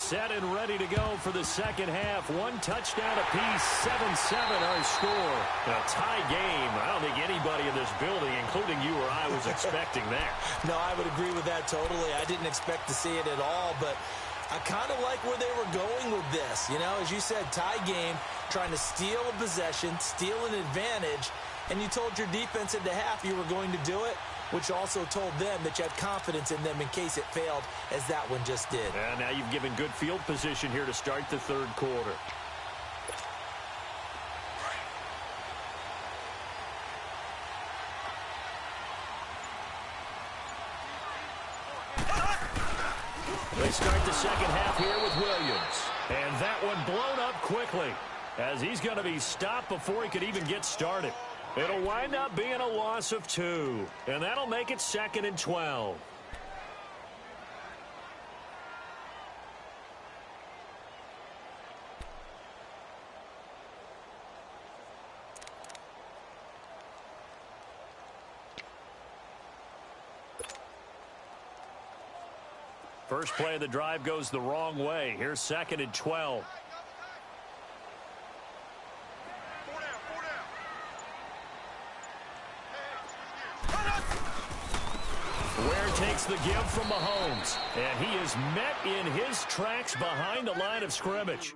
Set and ready to go for the second half. One touchdown apiece, 7-7 our score. A tie game. I don't think anybody in this building, including you or I, was expecting that. No, I would agree with that totally. I didn't expect to see it at all, but I kind of like where they were going with this. You know, as you said, tie game, trying to steal a possession, steal an advantage, and you told your defense at the half you were going to do it, which also told them that you had confidence in them in case it failed, as that one just did. And now you've given good field position here to start the third quarter. They start the second half here with Williams. And that one blown up quickly, as he's going to be stopped before he could even get started. It'll wind up being a loss of 2, and that'll make it 2nd and 12. First play of the drive goes the wrong way. Here's 2nd and 12. Takes the give from Mahomes, and he is met in his tracks behind the line of scrimmage.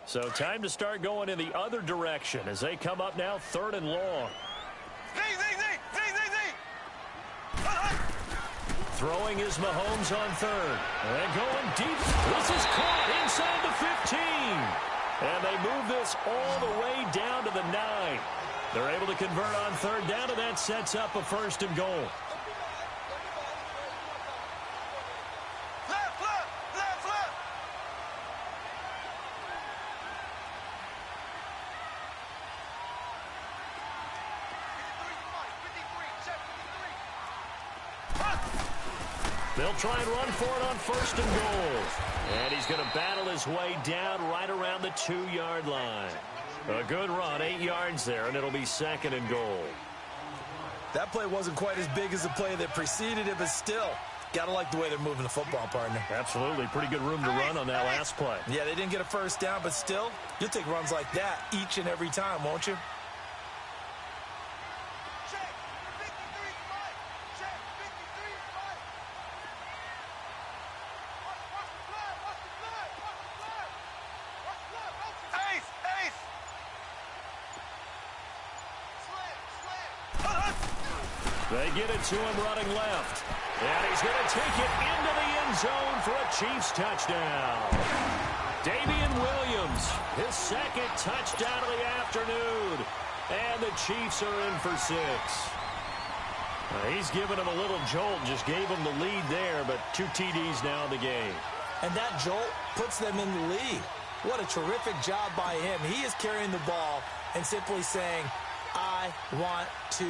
So time to start going in the other direction as they come up now 3rd and long. Throwing is Mahomes on 3rd. And going deep. This is caught inside the 15. And they move this all the way down to the 9. They're able to convert on 3rd down, and that sets up a 1st and goal. They'll try and run for it on 1st and goal. And he's going to battle his way down right around the 2-yard line. A good run, 8 yards there, and it'll be 2nd and goal. That play wasn't quite as big as the play that preceded it, but still, got to like the way they're moving the football, partner. Absolutely. Pretty good room to run on that last play. Yeah, they didn't get a 1st down, but still, you'll take runs like that each and every time, won't you? They get it to him running left. And he's going to take it into the end zone for a Chiefs touchdown. Damian Williams his second touchdown of the afternoon. And the Chiefs are in for 6. He's given him a little jolt, just gave him the lead there, but 2 TDs now in the game. And that jolt puts them in the lead. What a terrific job by him. He is carrying the ball and simply saying, I want to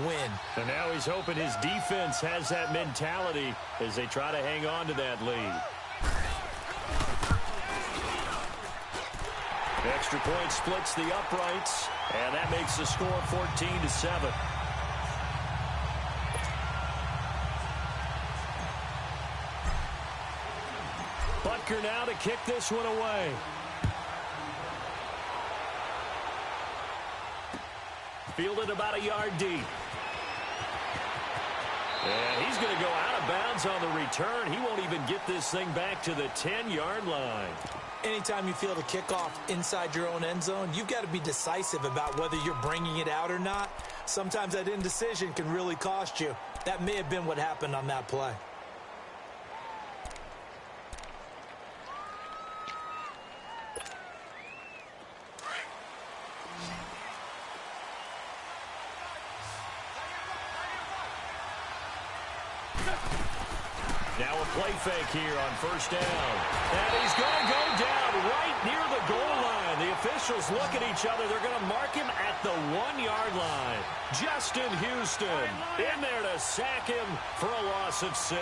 win. And now he's hoping his defense has that mentality as they try to hang on to that lead. Extra point splits the uprights, and that makes the score 14-7. Butker now to kick this one away. Fielded about a yard deep. And he's going to go out of bounds on the return. He won't even get this thing back to the 10-yard line. Anytime you field a kickoff inside your own end zone, you've got to be decisive about whether you're bringing it out or not. Sometimes that indecision can really cost you. That may have been what happened on that play. Now a play fake here on first down. And he's going to go down right near the goal line. The officials look at each other. They're going to mark him at the 1-yard line. Justin Houston in there to sack him for a loss of 6.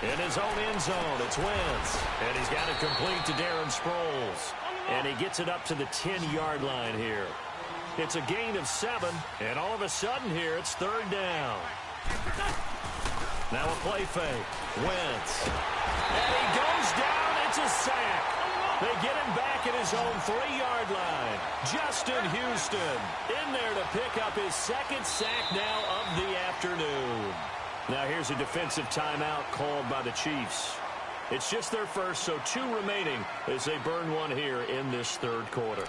In his own end zone, it's Wentz. And he's got it complete to Darren Sproles. And he gets it up to the 10-yard line here. It's a gain of 7, and all of a sudden here, it's third down. Now a play fake. Wentz. And he goes down. It's a sack. They get him back at his own 3-yard line. Justin Houston in there to pick up his second sack now of the afternoon. Now here's a defensive timeout called by the Chiefs. It's just their first, so 2 remaining as they burn one here in this third quarter.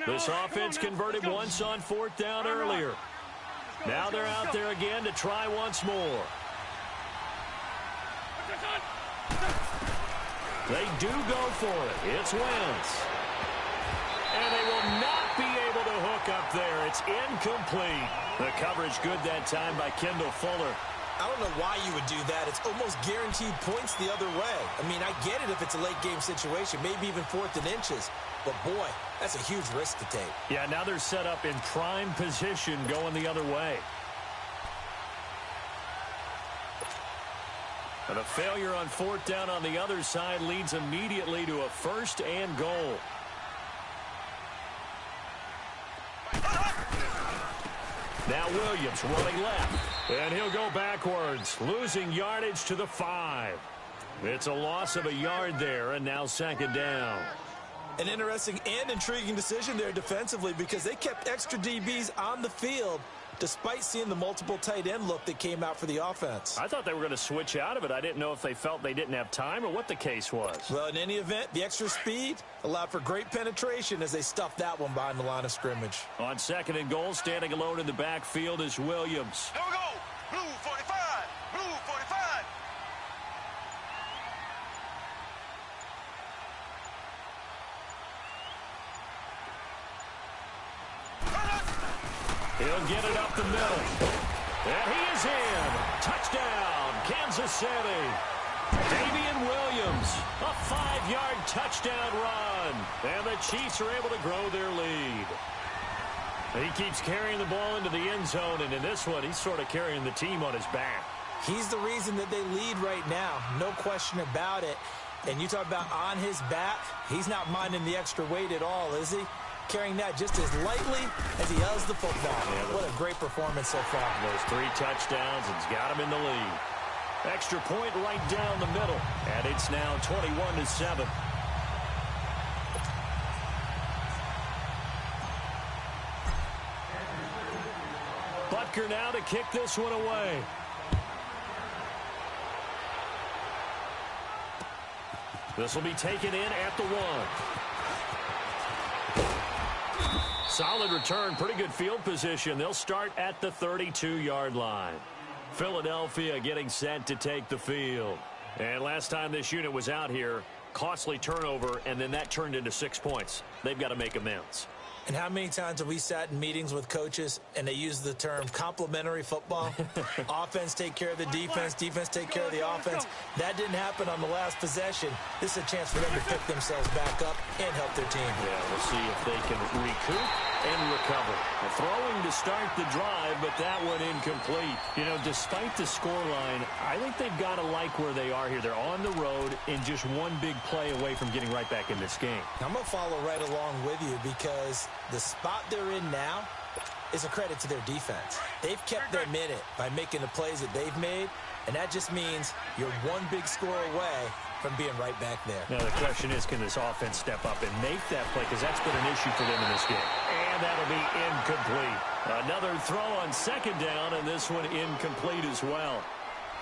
This offense converted once on fourth down earlier. Now they're out there again to try once more. They do go for it. It's Wentz. And they will not be able to hook up there. It's incomplete. The coverage good that time by Kendall Fuller. I don't know why you would do that. It's almost guaranteed points the other way. I mean, I get it if it's a late game situation, maybe even 4th and inches. But, boy, that's a huge risk to take. Yeah, now they're set up in prime position going the other way. And a failure on fourth down on the other side leads immediately to a 1st and goal. Now Williams running left. And he'll go backwards, losing yardage to the 5. It's a loss of a yard there, and now 2nd down. An interesting and intriguing decision there defensively because they kept extra DBs on the field despite seeing the multiple tight end look that came out for the offense. I thought they were going to switch out of it. I didn't know if they felt they didn't have time or what the case was. Well, in any event, the extra speed allowed for great penetration as they stuffed that one behind the line of scrimmage. On 2nd and goal, standing alone in the backfield is Williams. Here we go. Blue 45. Blue 45. He'll get it up the middle. And he is in. Touchdown, Kansas City. Damian Williams, a 5-yard touchdown run. And the Chiefs are able to grow their lead. He keeps carrying the ball into the end zone, and in this one, he's sort of carrying the team on his back. He's the reason that they lead right now, no question about it. And you talk about on his back, he's not minding the extra weight at all, is he? Carrying that just as lightly as he does the football. Yeah, what a great performance so far. Those 3 touchdowns, it's got him in the lead. Extra point right down the middle, and it's now 21-7. Butker now to kick this one away. This will be taken in at the 1. Solid return, pretty good field position. They'll start at the 32-yard line. Philadelphia getting set to take the field. And last time this unit was out here, costly turnover, and then that turned into 6 points. They've got to make amends. And how many times have we sat in meetings with coaches and they use the term complementary football? Offense take care of the defense, defense take care of the offense. That didn't happen on the last possession. This is a chance for them to pick themselves back up and help their team. Yeah, we'll see if they can recoup and recover. Throwing to start the drive, but that one incomplete. You know, despite the scoreline, I think they've got to like where they are here. They're on the road and just one big play away from getting right back in this game. I'm going to follow right along with you because the spot they're in now is a credit to their defense. They've kept their minute by making the plays that they've made, and that just means you're one big score away from being right back there. Now the question is, can this offense step up and make that play? Because that's been an issue for them in this game. And that'll be incomplete. Another throw on second down, and this one incomplete as well.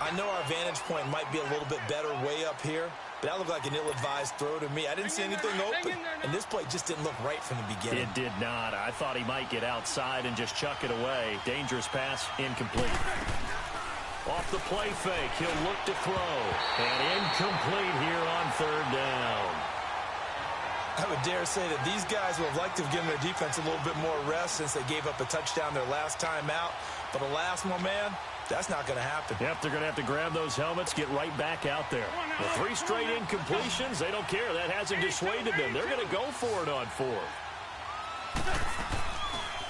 I know our vantage point might be a little bit better way up here, but that looked like an ill-advised throw to me. I didn't see anything open, and this play just didn't look right from the beginning. It did not. I thought he might get outside and just chuck it away. Dangerous pass, incomplete. Off the play fake, he'll look to throw. And incomplete here on third down. I would dare say that these guys would have liked to have given their defense a little bit more rest since they gave up a touchdown their last time out. But alas, my man, that's not going to happen. Yep, they're going to have to grab those helmets, get right back out there. The 3 straight incompletions, they don't care. That hasn't dissuaded them. They're going to go for it on 4th.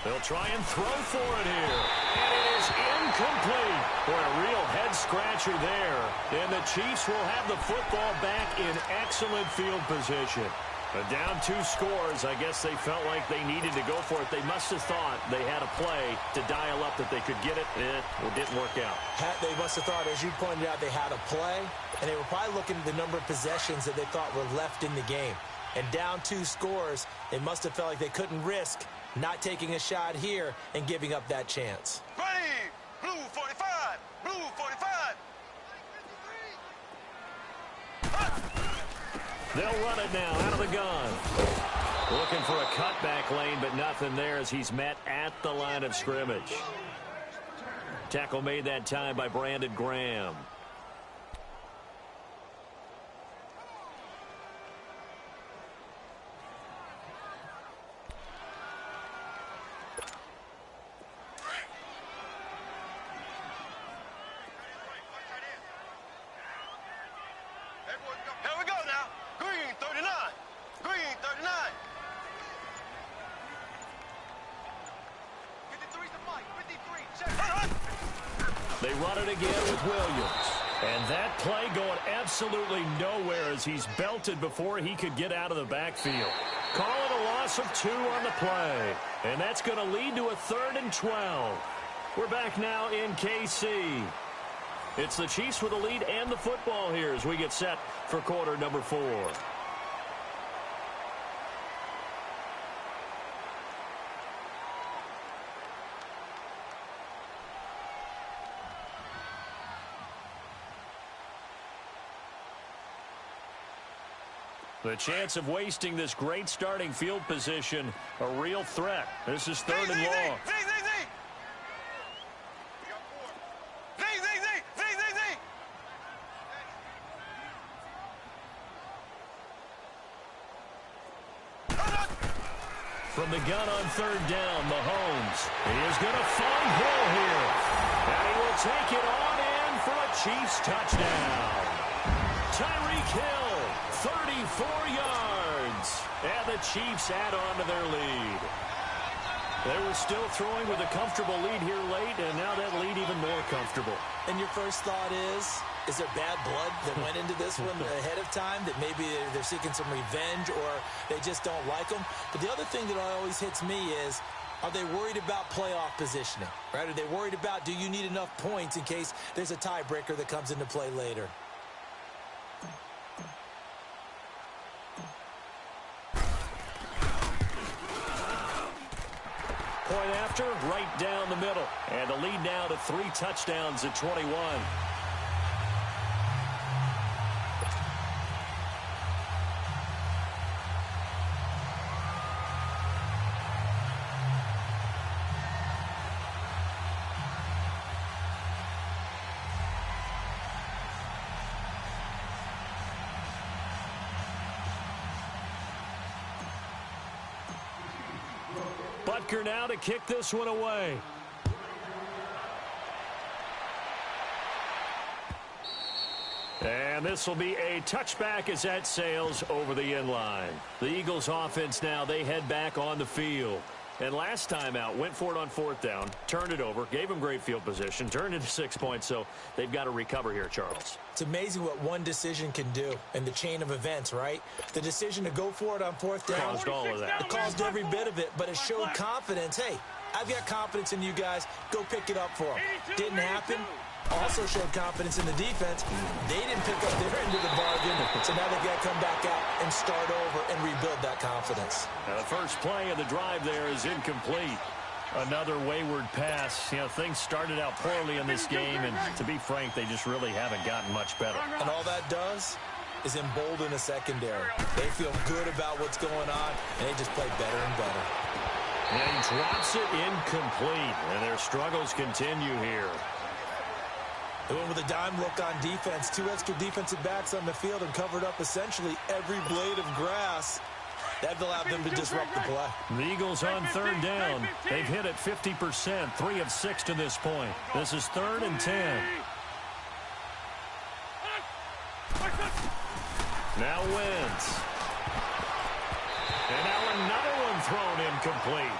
They'll try and throw for it here. And it is incomplete. Boy, a real head-scratcher there. And the Chiefs will have the football back in excellent field position. But down 2 scores, I guess they felt like they needed to go for it. They must have thought they had a play to dial up that they could get it. It didn't work out. They must have thought, as you pointed out, they had a play. And they were probably looking at the number of possessions that they thought were left in the game. And down 2 scores, they must have felt like they couldn't risk not taking a shot here and giving up that chance. Ready, blue 45, blue 45. They'll run it now out of the gun. Looking for a cutback lane, but nothing there as he's met at the line of scrimmage. Tackle made that time by Brandon Graham. Here we go now. Green 39. Green 39. 53's the mic. 53. Check. They run it again with Williams. And that play going absolutely nowhere as he's belted before he could get out of the backfield. Call it a loss of 2 on the play. And that's going to lead to a 3rd and 12. We're back now in KC. It's the Chiefs with the lead and the football here as we get set for quarter number 4. The chance of wasting this great starting field position, a real threat. This is 3rd and long. From the gun on 3rd down, Mahomes. He is going to find Hill here. And he will take it on in for a Chiefs touchdown. Tyreek Hill, 34 yards. And the Chiefs add on to their lead. They were still throwing with a comfortable lead here late, and now that lead even more comfortable. And your first thought is there bad blood that went into this one ahead of time, that maybe they're seeking some revenge or they just don't like them? But the other thing that always hits me is, are they worried about playoff positioning? Right? Are they worried about, do you need enough points in case there's a tiebreaker that comes into play later? Point after, right down the middle. And the lead now to 3 touchdowns at 21. Butker now to kick this one away. And this will be a touchback as that sails over the end line. The Eagles offense now, they head back on the field. And last time out, went for it on fourth down, turned it over, gave them great field position, turned it to 6 points, so they've got to recover here, Charles. It's amazing what one decision can do in the chain of events, right? The decision to go for it on fourth down. Caused all of that. It caused every bit of it, but it showed confidence. Hey, I've got confidence in you guys. Go pick it up for them. Didn't happen. Also showed confidence in the defense. They didn't pick up their end of the bargain, so now they've got to come back out and start over and rebuild that confidence. Now the first play of the drive there is incomplete. Another wayward pass. You know, things started out poorly in this game, and to be frank, they just really haven't gotten much better. And all that does is embolden a secondary. They feel good about what's going on, and they just play better and better. And he drops it incomplete, and their struggles continue here. They went with a dime look on defense. 2 extra defensive backs on the field and covered up essentially every blade of grass. That allowed them to disrupt the play. The Eagles on third down. They've hit it 50%, 3 of 6 to this point. This is 3rd and 10. Now Wentz. And now another one thrown incomplete.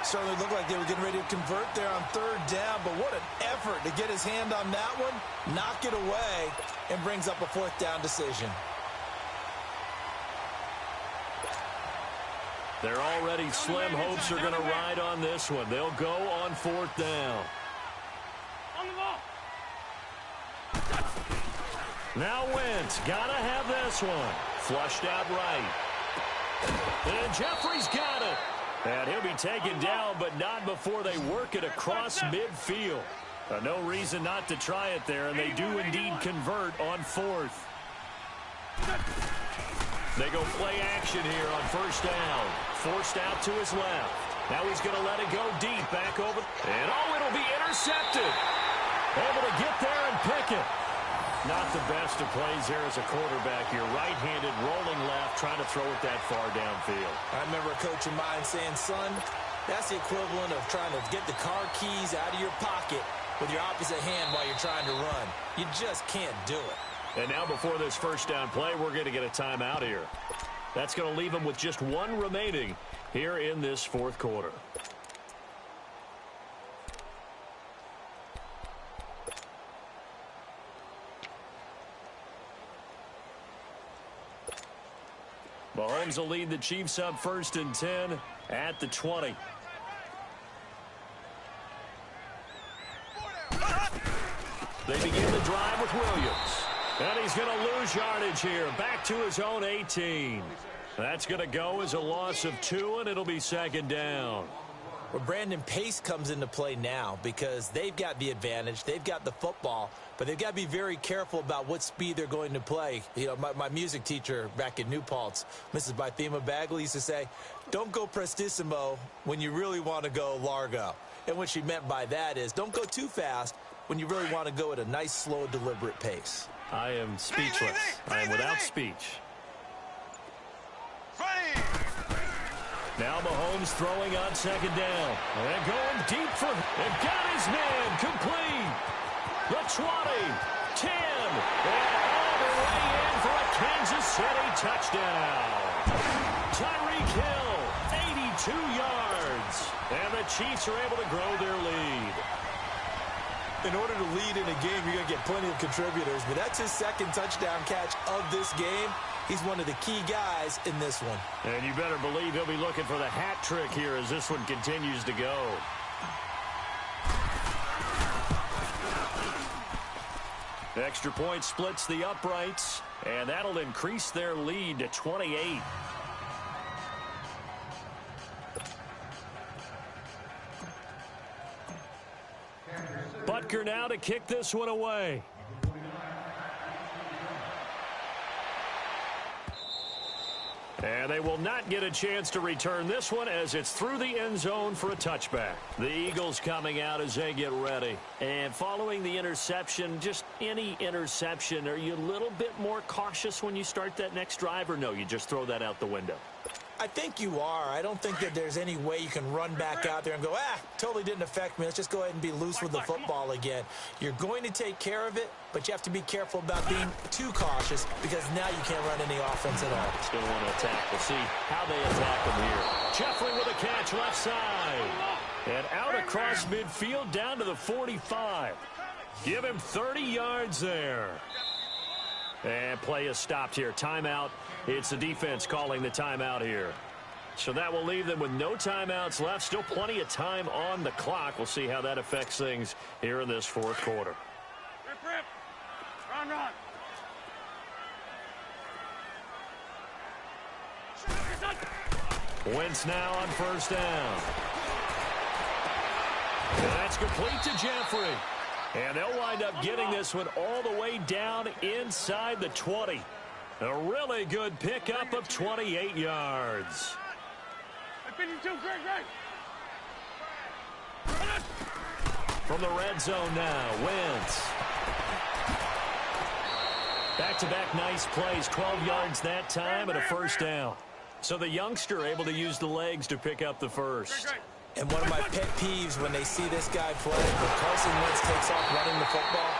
Certainly looked like they were getting ready to convert there on third down, but what an effort to get his hand on that one, knock it away, and brings up a fourth down decision. They're already slim hopes are going to ride on this one. They'll go on fourth down. Now Wentz, gotta have this one. Flushed out right. And Jeffrey's got it. And he'll be taken down, but not before they work it across midfield. No reason not to try it there, and they do indeed convert on fourth. They go play action here on first down. Forced out to his left. Now he's going to let it go deep back over. And oh, it'll be intercepted. Able to get there and pick it. Not the best of plays here as a quarterback here. Right-handed, rolling left, trying to throw it that far downfield. I remember a coach of mine saying, son, that's the equivalent of trying to get the car keys out of your pocket with your opposite hand while you're trying to run. You just can't do it. And now before this first down play, we're going to get a timeout here. That's going to leave them with just 1 remaining here in this fourth quarter. Mahomes will lead the Chiefs up 1st and 10 at the 20. They begin the drive with Williams. And he's going to lose yardage here. Back to his own 18. That's going to go as a loss of 2, and it'll be 2nd down. Well, Brandon, pace comes into play now because they've got the advantage. They've got the football, but they've got to be very careful about what speed they're going to play. You know, my music teacher back in New Paltz, Mrs. Bythema Bagley, used to say, don't go prestissimo when you really want to go largo. And what she meant by that is don't go too fast when you really want to go at a nice, slow, deliberate pace. I am speechless. I am without speech. Now Mahomes throwing on 2nd down. And going deep for him. And got his man complete. The 20, 10, and all the way in for a Kansas City touchdown. Tyreek Hill, 82 yards. And the Chiefs are able to grow their lead. In order to lead in a game, you're going to get plenty of contributors, but that's his 2nd touchdown catch of this game. He's one of the key guys in this one. And you better believe he'll be looking for the hat trick here as this one continues to go. Extra point splits the uprights, and that'll increase their lead to 28. Butker now to kick this one away. And they will not get a chance to return this one as it's through the end zone for a touchback. The Eagles coming out as they get ready. And following the interception, just any interception, are you a little bit more cautious when you start that next drive, or no, you just throw that out the window? I think you are. I don't think that there's any way you can run back out there and go, totally didn't affect me. Let's just go ahead and be loose with the football again. You're going to take care of it, but you have to be careful about being too cautious because now you can't run any offense at all. Still want to attack. We'll see how they attack him here. Jeffrey with a catch left side. And out across midfield down to the 45. Give him 30 yards there. And play is stopped here. Timeout. It's the defense calling the timeout here. So that will leave them with no timeouts left. Still plenty of time on the clock. We'll see how that affects things here in this fourth quarter. Rip. Run. Wentz now on first down. And that's complete to Jeffrey. And they'll wind up getting this one all the way down inside the 20. A really good pickup of 28 yards. 52, great. From the red zone now, Wentz. Back-to-back nice plays, 12 yards that time and a first down. So the youngster able to use the legs to pick up the first. And one of my pet peeves when they see this guy play, when Carson Wentz takes off running the football,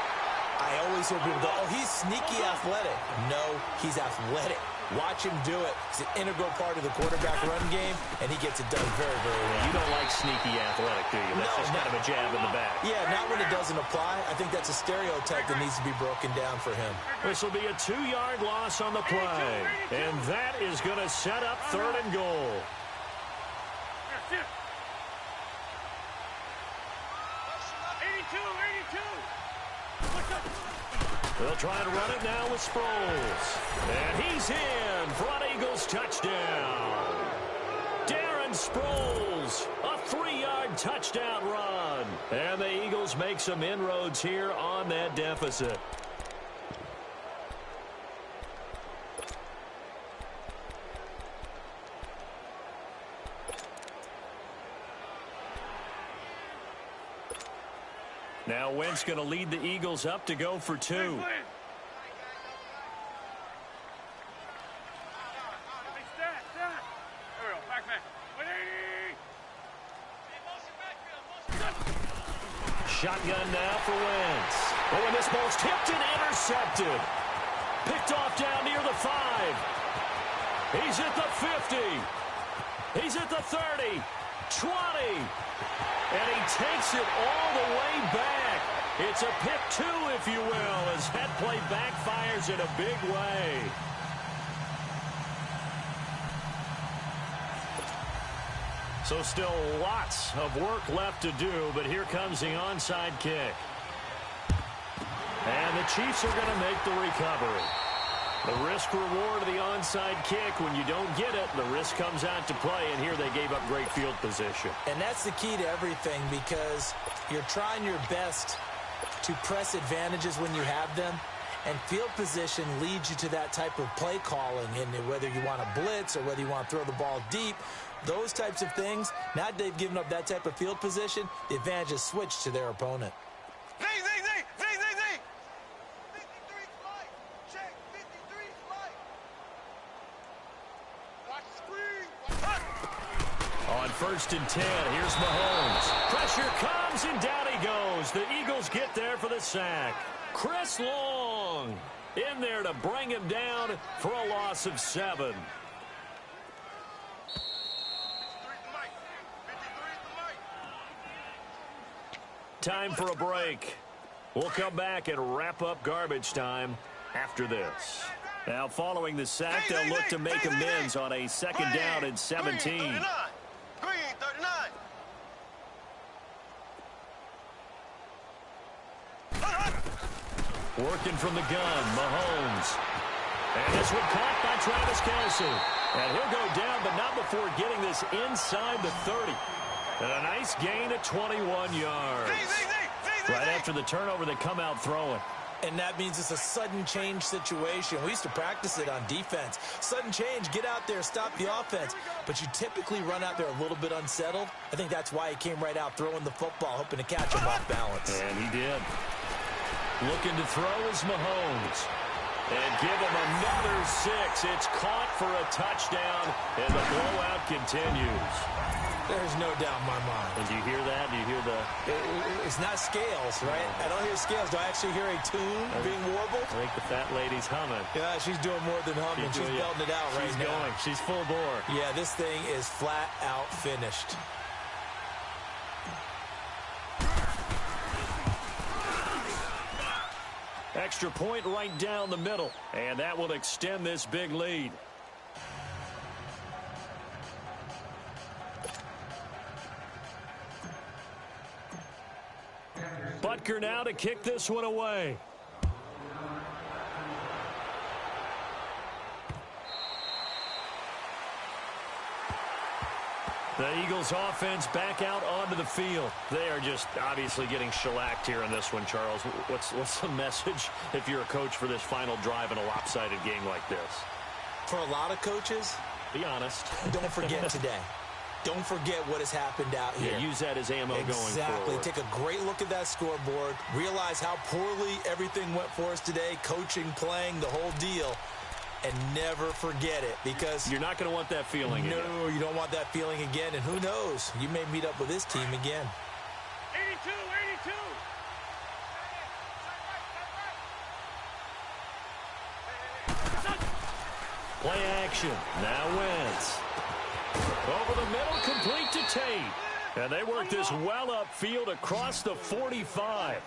I always hear people go, he's sneaky athletic. No, he's athletic. Watch him do it. It's an integral part of the quarterback run game, and he gets it done very, very well. You don't like sneaky athletic, do you? That's just kind of a jab in the back. Yeah, not when it doesn't apply. I think that's a stereotype that needs to be broken down for him. This will be a 2-yard loss on the play. And that is going to set up third and goal. They'll try to run it now with Sproles. And he's in. Front Eagles touchdown. Darren Sproles, a 3-yard touchdown run. And the Eagles make some inroads here on that deficit. Now Wentz going to lead the Eagles up to go for 2. Shotgun now for Wentz. Oh, and this ball's tipped and intercepted. Picked off down near the 5. He's at the 50. He's at the 30. 20. And he takes it all the way back. It's a pick 2, if you will, as that play backfires in a big way. So still lots of work left to do, but here comes the onside kick. And the Chiefs are going to make the recovery. The risk-reward of the onside kick, when you don't get it, the risk comes out to play, and here they gave up great field position. And that's the key to everything, because you're trying your best to press advantages when you have them, and field position leads you to that type of play calling, and whether you want to blitz or whether you want to throw the ball deep, those types of things, now that they've given up that type of field position, the advantage is switched to their opponent. On 1st and 10, here's Mahomes. Pressure comes, and down he goes. The Eagles get there for the sack. Chris Long in there to bring him down for a loss of 7. Time for a break. We'll come back and wrap up garbage time after this. Now, following the sack, they'll look to make amends on a 2nd down and 17. Working from the gun, Mahomes. And this one caught by Travis Kelce. And he'll go down, but not before getting this inside the 30. And a nice gain of 21 yards. Right after the turnover, they come out throwing. And that means it's a sudden change situation. We used to practice it on defense. Sudden change, get out there, stop the offense. But you typically run out there a little bit unsettled. I think that's why he came right out throwing the football, hoping to catch him off balance. And he did. Looking to throw is Mahomes. And give him another 6. It's caught for a touchdown, and the blowout continues. There's no doubt in my mind. And do you hear that? Do you hear the... It's not scales, right? I don't hear scales. Do I actually hear a tune being warbled? I think the fat lady's humming. Yeah, she's doing more than humming. She's belting it out right now. She's going. She's full bore. Yeah, this thing is flat out finished. Extra point right down the middle, and that will extend this big lead. Butker now to kick this one away. The Eagles offense back out onto the field. They are just obviously getting shellacked here in this one, Charles. What's the message if you're a coach for this final drive in a lopsided game like this? For a lot of coaches, be honest. Don't forget today. Don't forget what has happened out here. Yeah, use that as ammo going forward. Exactly. Take a great look at that scoreboard. Realize how poorly everything went for us today. Coaching, playing, the whole deal. And never forget it, because you're not going to want that feeling again. No, you don't want that feeling again. And who knows? You may meet up with this team again. 82, 82. Play action. Now Wentz. Over the middle, complete to Tate. And they work this well upfield across the 45.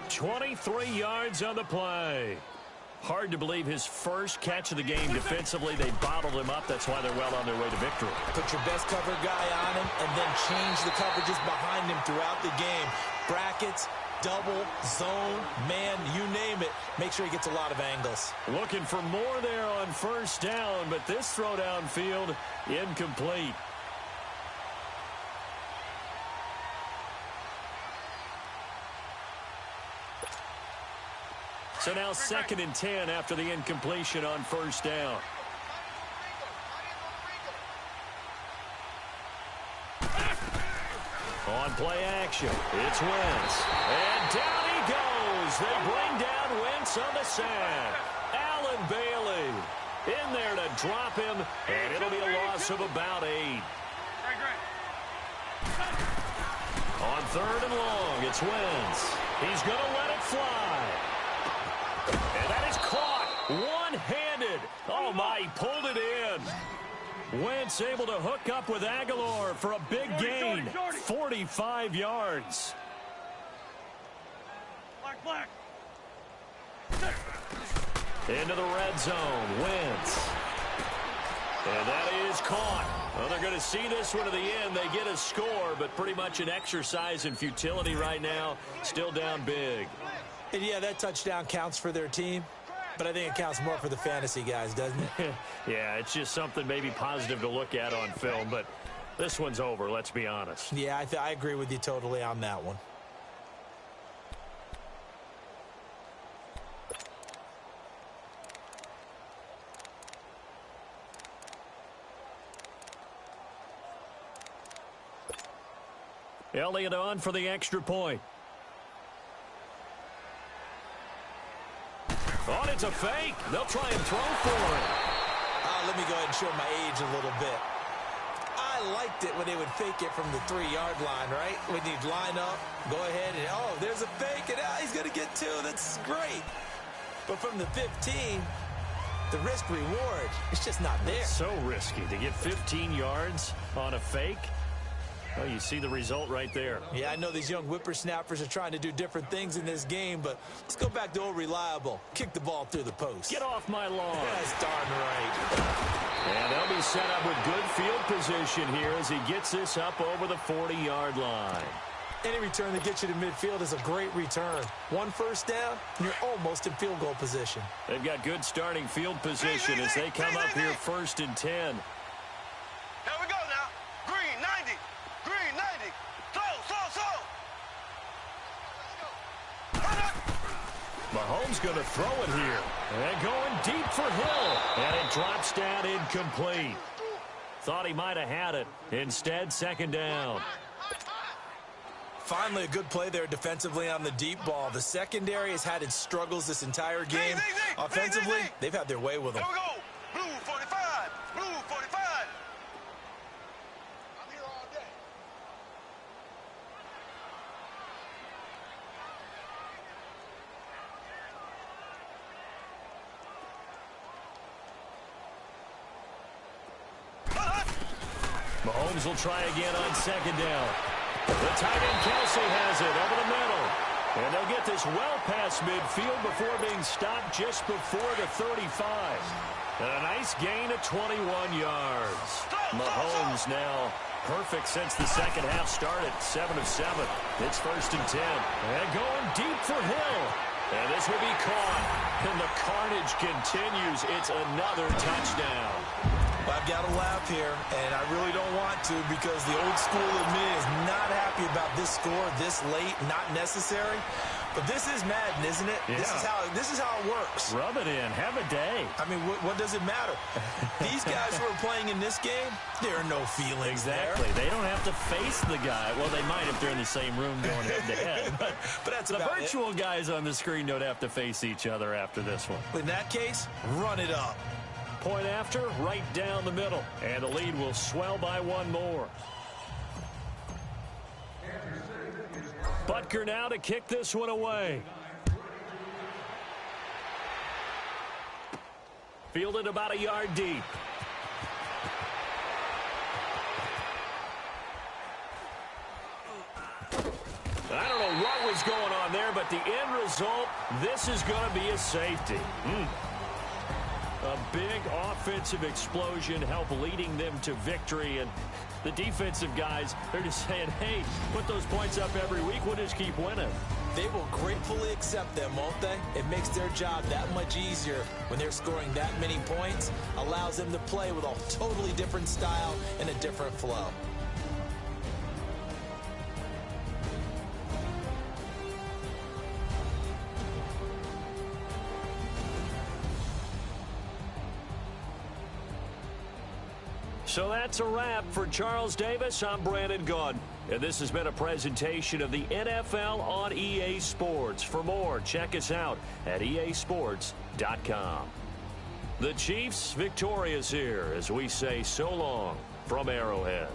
23 yards on the play. Hard to believe his first catch of the game defensively. They bottled him up. That's why they're well on their way to victory. Put your best cover guy on him and then change the coverages behind him throughout the game. Brackets, double, zone, man, you name it. Make sure he gets a lot of angles. Looking for more there on first down, but this throw downfield incomplete. So now 2nd and 10 after the incompletion on first down. On play action, it's Wentz. And down he goes. They bring down Wentz on the sack. Allen Bailey in there to drop him, and it'll be a loss of about 8. On 3rd and long, it's Wentz. He's going to let it fly. And that is caught one-handed. Oh, my, he pulled it in. Wentz able to hook up with Aguilar for a big gain. 45 yards. Black. Into the red zone, Wentz. And that is caught. Well, they're going to see this one to the end. They get a score, but pretty much an exercise in futility right now. Still down big. And yeah, that touchdown counts for their team, but I think it counts more for the fantasy guys, doesn't it? Yeah, it's just something maybe positive to look at on film, but this one's over, let's be honest. Yeah, I agree with you totally on that one. Elliott on for the extra point. Oh, it's a fake. They'll try and throw for it. Let me go ahead and show my age a little bit. I liked it when they would fake it from the 3-yard line, right? When you'd line up, go ahead and, oh, there's a fake, and he's going to get 2. That's great. But from the 15, the risk-reward, it's just not there. It's so risky to get 15 yards on a fake. Well, you see the result right there. Yeah, I know these young whippersnappers are trying to do different things in this game, but let's go back to old reliable. Kick the ball through the post. Get off my lawn. That's darn right. And they'll be set up with good field position here as he gets this up over the 40-yard line. Any return that gets you to midfield is a great return. 1 first down, and you're almost in field goal position. They've got good starting field position as they come up here 1st and 10. Here we go now. Green, 90. Green, 90. Slow. Mahomes going to throw it here. And going deep for Hill. And it drops down incomplete. Thought he might have had it. Instead, 2nd down. Finally, a good play there defensively on the deep ball. The secondary has had its struggles this entire game. Offensively, they've had their way with them. Here we go. Blue 45. Blue 45. I'm here all day. Mahomes will try again on second down. The tight end Kelsey has it over the middle. And they'll get this well past midfield before being stopped just before the 35. And a nice gain of 21 yards. Mahomes now perfect since the second half started. 7 of 7. It's 1st and 10. And going deep for Hill. And this will be caught. And the carnage continues. It's another touchdown. I've got to laugh here, and I really don't want to because the old school in me is not happy about this score this late, not necessary. But this is Madden, isn't it? Yeah. This is how it works. Rub it in. Have a day. I mean, what does it matter? These guys who are playing in this game, there are no feelings exactly. there. They don't have to face the guy. Well, they might if they're in the same room going head-to-head. But that's the about virtual guys on the screen don't have to face each other after this one. In that case, run it up. Point after, right down the middle. And the lead will swell by one more. Butker now to kick this one away. Fielded about a yard deep. I don't know what was going on there, but the end result, this is going to be a safety. A big offensive explosion helped leading them to victory. And the defensive guys, they're just saying, hey, put those points up every week. We'll just keep winning. They will gratefully accept them, won't they? It makes their job that much easier when they're scoring that many points. Allows them to play with a totally different style and a different flow. So that's a wrap for Charles Davis. I'm Brandon Gunn. And this has been a presentation of the NFL on EA Sports. For more, check us out at easports.com. The Chiefs victorious here as we say so long from Arrowhead.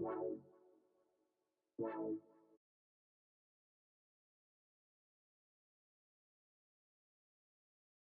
Wow.